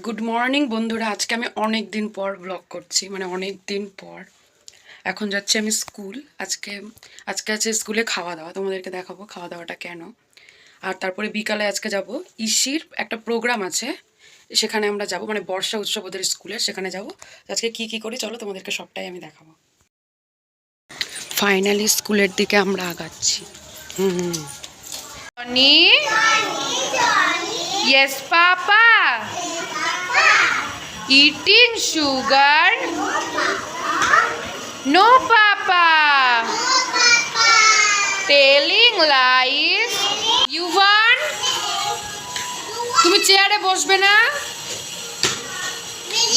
Good morning বন্ধুরা। আজকে আমি অনেক দিন পর ব্লগ করছি, মানে অনেক দিন পর। এখন যাচ্ছি আমি স্কুল। আজকে আছে স্কুলে খাওয়া দাওয়া, তোমাদেরকে দেখাবো খাওয়া দাওয়াটা কেন। আর তারপরে বিকালে আজকে যাব ইসির একটা প্রোগ্রাম আছে, সেখানে আমরা যাব, মানে বর্ষা উৎসব ওদের স্কুলে, সেখানে যাব। আজকে কি করি চলো তোমাদেরকে সবটাই আমি দেখাবো। ফাইনালি স্কুলের দিকে আমরা আগাচ্ছি। Yes, Papa. Eating sugar? No, Papa. Telling lies? You want? তুমি চেয়ারে বসবে না?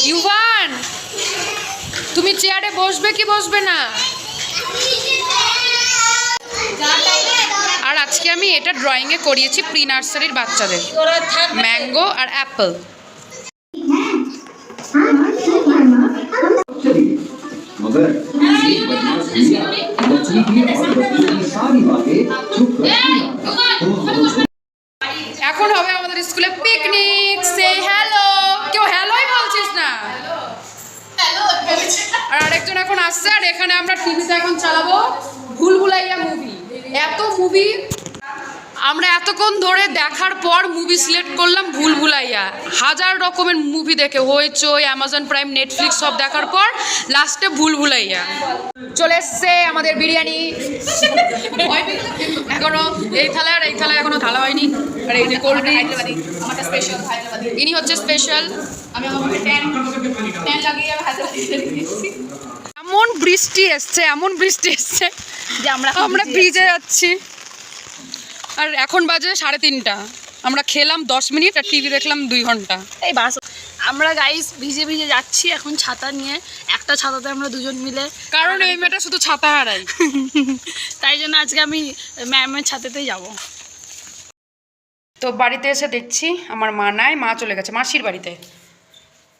You want? তুমি চেয়ারে বসবে কি বসবে না? আর আজকে আমি এটা ড্রয়িংয়ে করিয়েছি প্রি নার্সারির বাচ্চাদের, ম্যাঙ্গো আর অ্যাপেল। এখন হবে আমাদের স্কুলে পিকনিক। সে হ্যালো। কেউ হ্যালোই বলছিস না। আর আরেকজন এখন আসছে, আর এখানে আমরা টিভিতে এখন চালাবো ভুলভুলাইয়া মুভি। এত মুভি আমরা এতক্ষণ ধরে দেখার পর মুভি সিলেক্ট করলাম ভুলভুলাইয়া। হাজার রকমের মুভি দেখে, হইচই, অ্যামাজন প্রাইম, নেটফ্লিক্স সব দেখার পর লাস্টে ভুলভুলাইয়া চলে এসছে। আমাদের বিরিয়ানি এখনো এই থালায়, আর এই থালায় এখনো থালা হয়নি। আর এই যে কোল্ড ড্রিঙ্ক, ইনি হচ্ছে স্পেশাল। আমি এমন বৃষ্টি এসছে যে আমরা ভিজে যাচ্ছি। আর এখন বাজে 3:30। আমরা খেলাম 10 মিনিট আর টিভি দেখলাম 2 ঘন্টা। এই বাস আমরা গাইস ভিজে ভিজে যাচ্ছি এখন ছাতা নিয়ে, একটা ছাতাতে আমরা দুজন মিলে, কারণ এই মেয়েটা শুধু ছাতা হারাই। তাই জন্য আজকে আমি ম্যামের ছাতাতেই যাব। তো বাড়িতে এসে দেখছি আমার মা নাই, মা চলে গেছে মাসির বাড়িতে।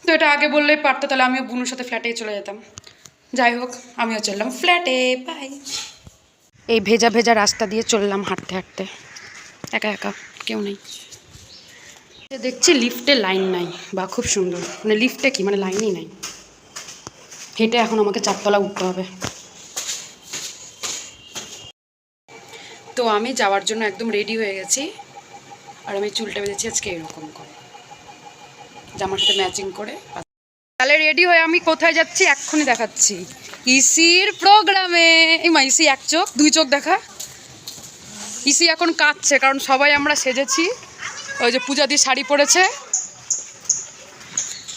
তো এটা আগে বললেই পারতো, তাহলে আমিও বুনুর সাথে ফ্ল্যাটেই চলে যেতাম। যাই হোক, আমিও চললাম ফ্ল্যাটে। বাই। এই ভেজা ভেজা রাস্তা দিয়ে চললাম হাঁটতে হাঁটতে, একা একা, কেউ নেই। দেখছি লিফটে লাইন নাই, বা খুব সুন্দর, মানে লিফটে কি, মানে লাইনই নাই। হেঁটে এখন আমাকে 4 তলা উঠতে হবে। তো আমি যাওয়ার জন্য একদম রেডি হয়ে গেছি। আর আমি চুলটা বেঁধেছি আজকে এরকম করে, জামার সাথে ম্যাচিং করে। তাহলে রেডি হয়ে আমি কোথায় যাচ্ছি এক্ষুনি দেখাচ্ছি। ইসির প্রোগ্রামে। এই মা, ইসি 1 চোখ 2 চোখ দেখা। ইসি এখন কাঁদছে, কারণ সবাই আমরা সেজেছি। ওই যে পূজা দিয়ে শাড়ি পরেছে,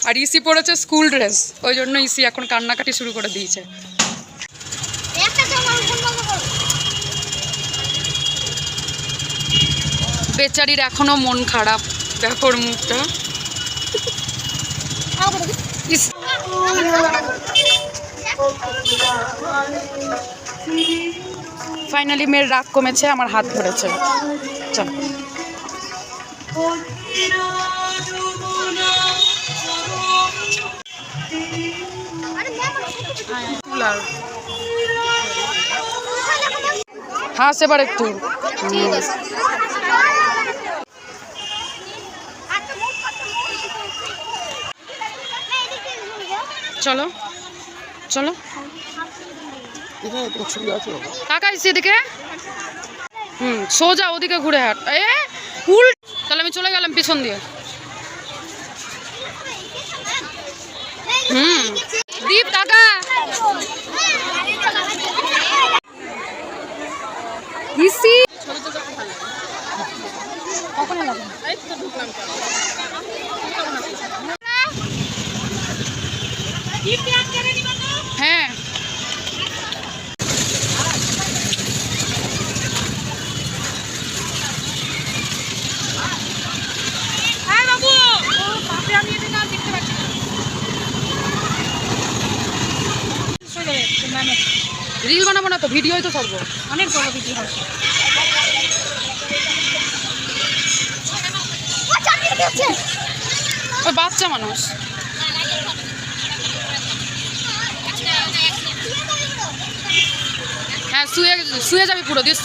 আর ইসি পরেছে স্কুল ড্রেস, ওই জন্য ইসি এখন কান্নাকাটি শুরু করে দিয়েছে। বেচারির এখনো মন খারাপ, দেখো ওর মুখটা। ফাইনালি মেয়ের রাগ কমেছে, আমার হাত ধরেছে। চল। হাস এবার একটু। চলো চলো কাকা, এদিকে। সোজা ওদিকে ঘুরে হাট। উল, তাহলে আমি চলে গেলাম পিছন দিয়ে। দীপ কাকা, ইসি হ্যাঁ। রিল বানাবো না তো, ভিডিওই তো ছাড়বো। অনেক বড় ভিডিও হবে। ওই বাচ্চা মানুষ। হ্যাঁ, শুয়ে যাবি পুরো দিস।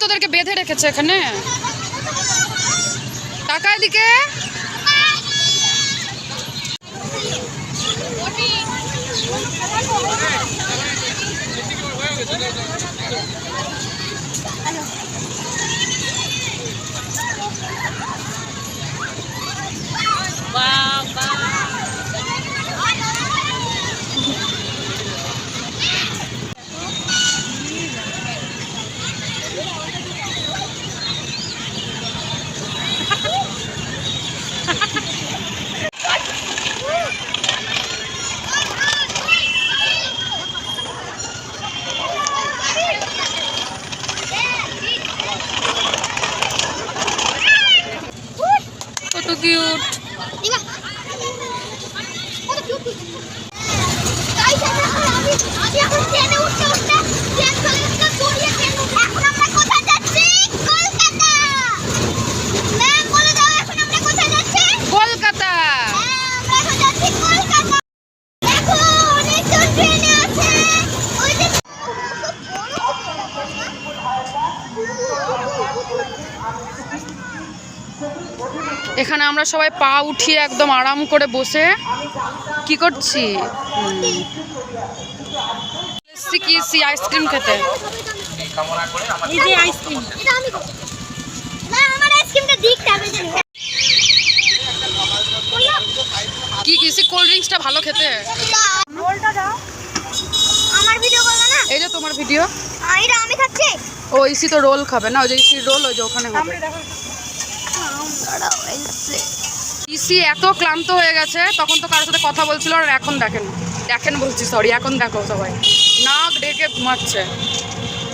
তোদেরকে বেঁধে রেখেছে এখানে? টাকা এদিকে। কত কিউট। কলকাতা। এখানে আমরা সবাই পা উঠিয়ে একদম আরাম করে বসে কি করছি, কি আইসক্রিম খেতে। কি কিসি কোল্ড ড্রিঙ্কসটা ভালো খেতে। এই যে তোমার ভিডিও। আমি খাচ্ছি। ও ইসি তো রোল খাবে না, ওই যে ইসির রোল ওই যে ওখানে হবে। ইসি এত ক্লান্ত হয়ে গেছে, তখন তো কারোর সাথে কথা বলছিল, আর এখন দেখেন বলছি সরি, এখন দেখো সবাই নাক ডেকে ঘুমাচ্ছে,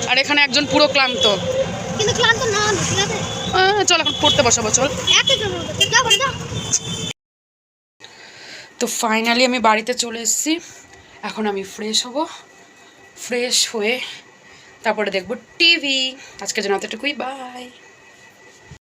আর এখানে একজন পুরো ক্লান্ত। কিন্তু ক্লান্ত না, ঠিক আছে। চল এখন পড়তে বসাবো, চল। তো ফাইনালি আমি বাড়িতে চলে এসেছি। এখন আমি ফ্রেশ হব, ফ্রেশ হয়ে তারপরে দেখবো টিভি। আজকের জন্য এতটুকুই, বাই।